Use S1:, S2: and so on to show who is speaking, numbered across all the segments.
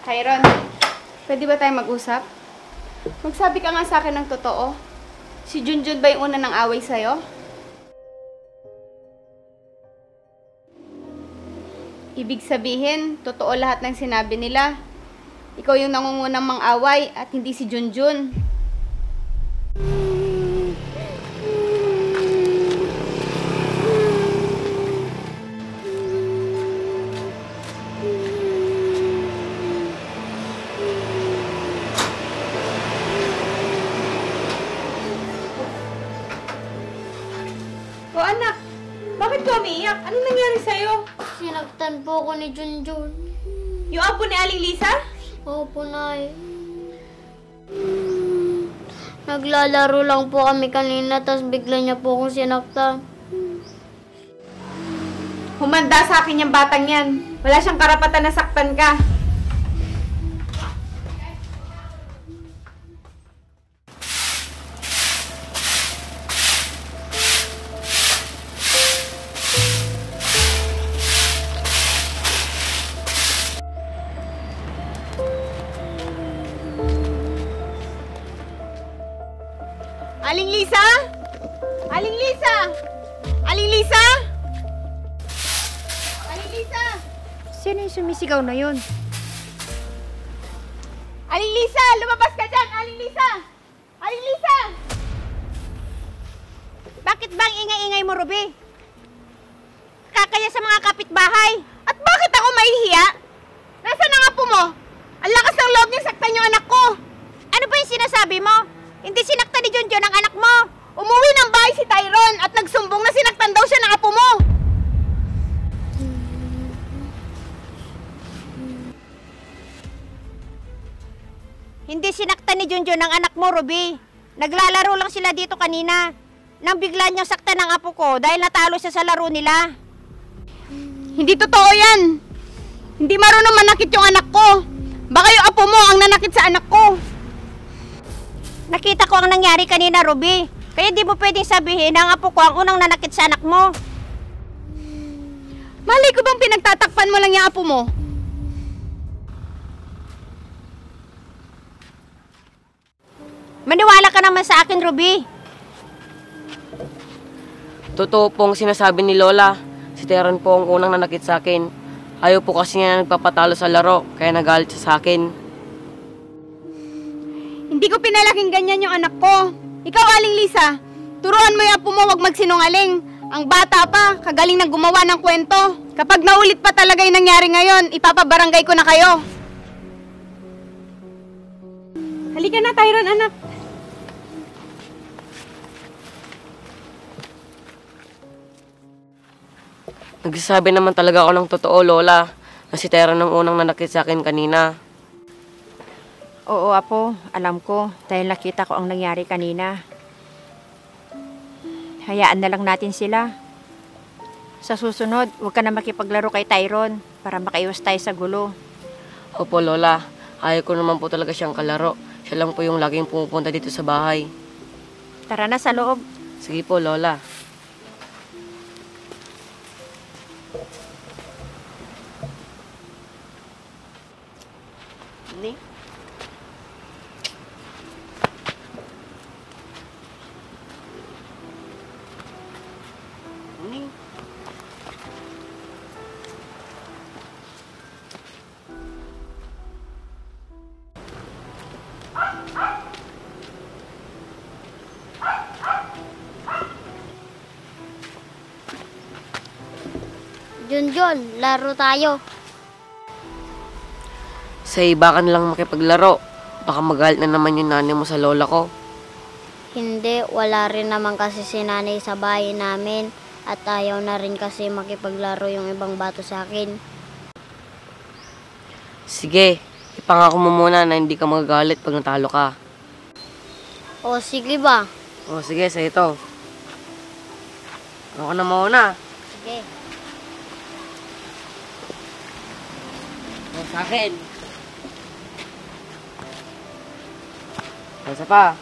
S1: Tyron, pwede ba tayong mag-usap? Magsabi ka nga sa akin ng totoo. Si Junjun ba yung una ng away sa'yo? Ibig sabihin, totoo lahat ng sinabi nila. Ikaw yung nangungunang mang-away at hindi si Junjun. O anak, bakit ka umiiyak? Anong nangyari sa'yo?
S2: Sinaktan po ako ni Junjun.
S1: Yung apo ni Aling Lisa?
S2: Opo, Nay. Naglalaro lang po kami kanina, tapos bigla niya po akong sinaktan.
S1: Humanda sa akin yung batang yan. Wala siyang karapatan na saktan ka. Aling Lisa? Aling Lisa? Aling Lisa? Aling Lisa?
S3: Sino yung sumisigaw na yun?
S1: Aling Lisa! Lumabas ka dyan! Aling Lisa! Aling Lisa!
S3: Bakit bang ingay-ingay mo, Ruby? Kakaya sa mga kapitbahay.
S1: At bakit ako mahihiya? Nasaan ang apo mo? Ang lakas ng loob niyang saktan yung anak ko!
S3: Ano ba yung sinasabi mo? Hindi sinaktan ni Junjun ang anak mo.
S1: Umuwi ng bahay si Tyron at nagsumbong na sinaktan daw siya ng apo mo!
S3: Hindi sinaktan ni Junjun ang anak mo, Ruby. Naglalaro lang sila dito kanina. Nang bigla niyang saktan ang apo ko dahil natalo siya sa laro nila.
S1: Hindi totoo yan! Hindi marunong manakit yung anak ko! Baka yung apo mo ang nanakit sa anak ko!
S3: Nakita ko ang nangyari kanina, Ruby. Kaya di mo pwedeng sabihin na ang apo ko ang unang nanakit sa anak mo.
S1: Malay ko bang pinagtatakpan mo lang yung apo mo?
S3: Maniwala ka naman sa akin, Ruby.
S4: Totoo pong sinasabi ni Lola. Si Tyron po ang unang nanakit sa akin. Ayaw po kasi niya nagpapatalo sa laro, kaya nagalit siya sa akin.
S1: Hindi ko pinalaking ganyan yung anak ko. Ikaw, Aling Lisa, turuan mo yung apo mo wag magsinungaling. Ang bata pa, kagaling na gumawa ng kwento. Kapag naulit pa talaga yung nangyari ngayon, ipapabarangay ko na kayo. Halika na, Tyron, anak.
S4: Nagsasabi naman talaga ako ng totoo, Lola, na si Tyron ang unang nanakit sa akin kanina.
S3: Oo, Apo. Alam ko. Dahil nakita ko ang nangyari kanina. Hayaan na lang natin sila. Sa susunod, huwag ka na makipaglaro kay Tyron para makaiwas tayo sa gulo.
S4: Opo, Lola. Ayaw ko naman po talaga siyang kalaro. Siya lang po yung laging pumupunta dito sa bahay.
S3: Tara na sa loob.
S4: Sige po, Lola. Ni? Ni?
S2: Junjun, laro tayo.
S4: Sa iba ka nalang makipaglaro. Baka magalit na naman yung nanay mo sa lola ko.
S2: Hindi, wala rin naman kasi si nanay sa bahay namin. At ayaw na rin kasi makipaglaro yung ibang bato sa akin.
S4: Sige, ipangako mo muna na hindi ka magagalit pag natalo ka.
S2: O sige ba?
S4: O sige, sa ito. Ako na muna.
S2: Sige.
S4: O sa akin. Isa pa.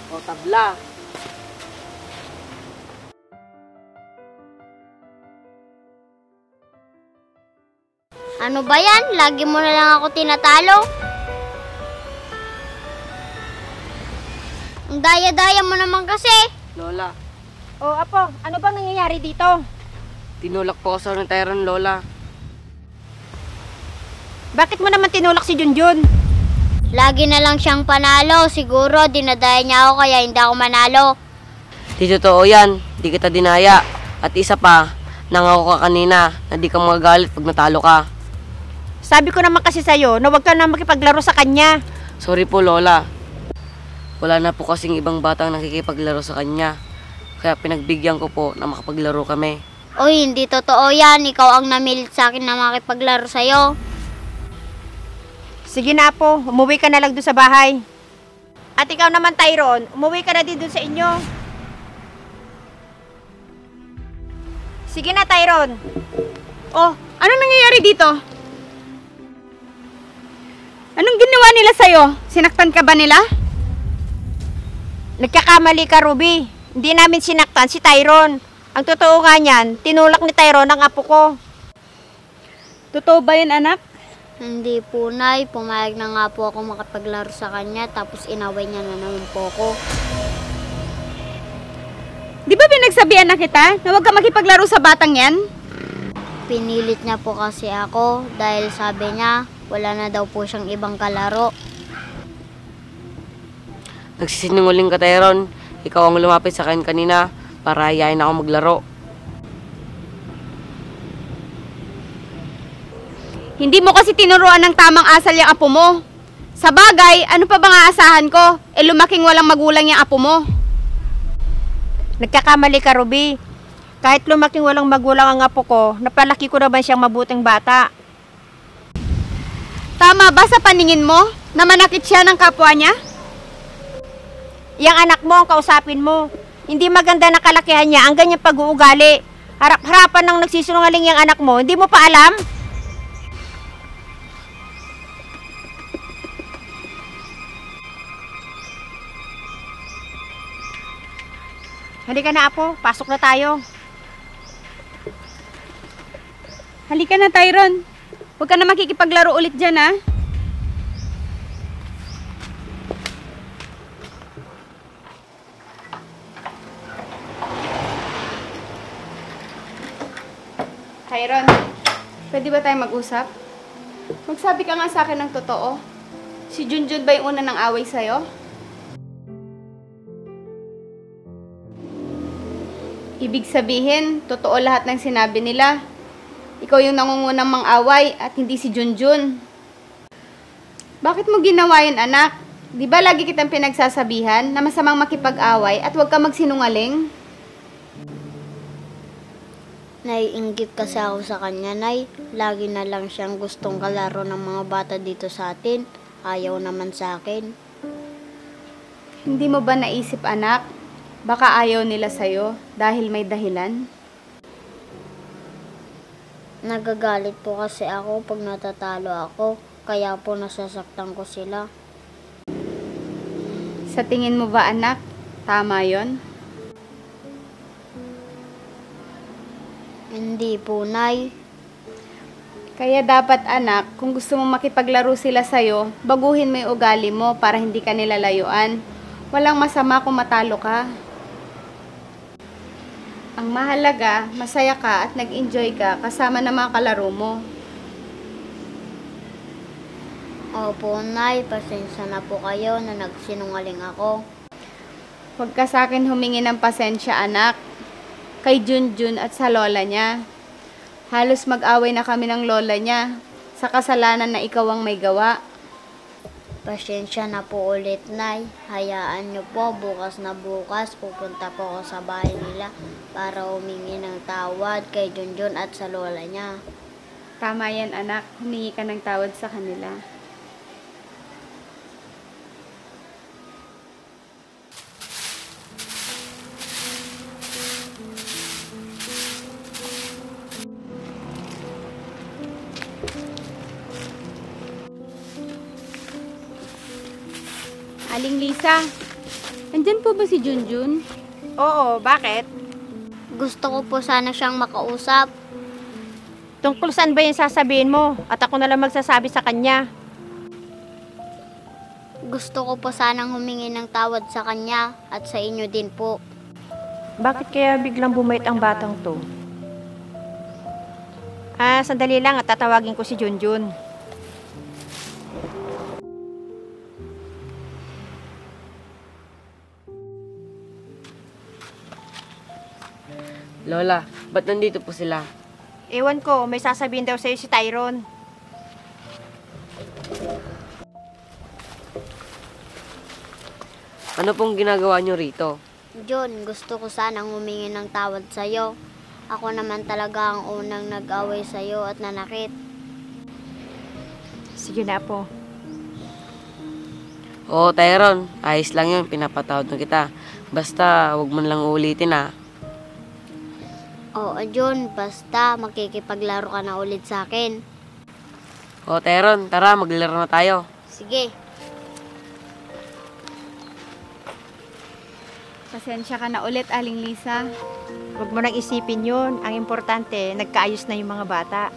S4: O tabla.
S2: Ano ba yan? Lagi mo na lang ako tinatalo. Ang daya-daya mo naman kasi.
S4: Lola,
S3: O apo, ano bang nangyayari dito?
S4: tinulak po ako ni Tyrone, Lola.
S3: Bakit mo naman tinulak si Junjun?
S2: Lagi na lang siyang panalo. Siguro dinadaya niya ako kaya hindi ako manalo.
S4: Di totoo yan, di kita dinaya. At isa pa, nangako ka kanina na di ka magagalit pag natalo ka.
S3: Sabi ko naman kasi sa'yo na huwag ka na makipaglaro sa kanya.
S4: Sorry po, Lola. Wala na po kasing ibang batang nakikipaglaro sa kanya. Kaya pinagbigyan ko po na makapaglaro kami.
S2: Oy, hindi totoo yan. Ikaw ang namilit sa akin na makipaglaro sa'yo.
S3: Sige na po, umuwi ka na lang doon sa bahay. At ikaw naman, Tyrone, umuwi ka na din doon sa inyo. Sige na, Tyrone.
S1: Oh, anong nangyayari dito? Anong ginawa nila sa'yo? Sinaktan ka ba nila?
S3: Nagkakamali ka, Ruby. Hindi namin sinaktan si Tyrone. Ang totoo nga niyan, tinulak ni Tyrone ang apo ko.
S1: Totoo ba yun, anak?
S2: Hindi po, Nay. Pumayag na nga po ako makapaglaro sa kanya tapos inaway niya na naman po ako.
S1: Di ba pinagsabihan na kita na huwag ka makipaglaro sa batang yan?
S2: Pinilit niya po kasi ako dahil sabi niya wala na daw po siyang ibang kalaro.
S4: Nagsisinungaling ka, Tyrone. Ikaw ang lumapit sa akin kanina para hayain ako maglaro.
S1: Hindi mo kasi tinuruan ng tamang asal yung apo mo. Sa bagay, ano pa bang aasahan ko? Lumaking walang magulang yung apo mo.
S3: Nagkakamali ka, Ruby. Kahit lumaking walang magulang ang apo ko, napalaki ko naman siyang mabuting bata.
S1: Tama ba sa paningin mo na manakit siya ng kapwa niya?
S3: Yang anak mo ang kausapin mo. Hindi maganda na kalakihan niya ang ganyang pag-uugali. Harap-harapan ng nagsisinungaling yung anak mo, hindi mo pa alam? Halika na, Apo. Pasok na tayo.
S1: Halika na, Tyrone. Huwag ka na makikipaglaro ulit dyan, ha? Tyrone, pwede ba tayo mag-usap? Magsabi ka nga sa akin ng totoo. Si Junjun ba yung una ng away sa'yo? Ibig sabihin, totoo lahat ng sinabi nila. Ikaw yung nangungunang mang-away at hindi si Junjun. Bakit mo ginawa yun, anak? Di ba lagi kitang pinagsasabihan na masamang makipag-away at huwag ka magsinungaling?
S2: Naiinggit kasi ako sa kanya, Nay. Lagi na lang siyang gustong kalaro ng mga bata dito sa atin. Ayaw naman sa akin.
S1: Hindi mo ba naisip, anak? Baka ayaw nila sa'yo dahil may dahilan?
S2: Nagagalit po kasi ako pag natatalo ako. Kaya po nasasaktan ko sila.
S1: Sa tingin mo ba, anak, tama yon?
S2: Hindi po, Nay.
S1: Kaya dapat, anak, kung gusto mong makipaglaro sila sa'yo, baguhin mo yung ugali mo para hindi ka nila layuan. Walang masama kung matalo ka. Ang mahalaga, masaya ka at nag-enjoy ka kasama ng mga kalaro mo.
S2: Opo, Nay. Pasensya na po kayo na nagsinungaling ako.
S1: Huwag ka sa akin humingi ng pasensya, anak. Kay Junjun at sa lola niya. Halos mag-away na kami ng lola niya sa kasalanan na ikaw ang may gawa.
S2: Pasensya na po ulit, Nay. Hayaan niyo po, bukas na bukas, pupunta po ako sa bahay nila para humingi ng tawad kay Junjun at sa lola niya.
S1: Tama yan, anak. Humingi ka ng tawad sa kanila. Aling Lisa, andyan po ba si Junjun?
S3: Oo, bakit?
S2: Gusto ko po sana siyang makausap.
S3: Tungkol saan ba yung sasabihin mo? At ako na lang magsasabi sa kanya.
S2: Gusto ko po sanang humingi ng tawad sa kanya at sa inyo din po.
S3: Bakit kaya biglang bumait ang batang to? Sandali lang at tatawagin ko si Junjun.
S4: Lola, ba't nandito po sila?
S3: Ewan ko, may sasabihin daw sa'yo si Tyrone.
S4: Ano pong ginagawa niyo rito?
S2: John, gusto ko sanang humingi ng tawad sa'yo. Ako naman talaga ang unang nag-away sa'yo at nanakit.
S3: Sige na po.
S4: Oo, Tyrone, ayos lang yun, pinapatawad na kita. Basta, huwag mo lang ulitin ah.
S2: Oo, John, basta makikipaglaro ka na ulit sa akin.
S4: Oo, Tyrone, tara, maglaro na tayo.
S2: Sige.
S1: Pasensya ka na ulit, Aling Lisa.
S3: Huwag mo nang isipin yun. Ang importante, nagkaayos na yung mga bata.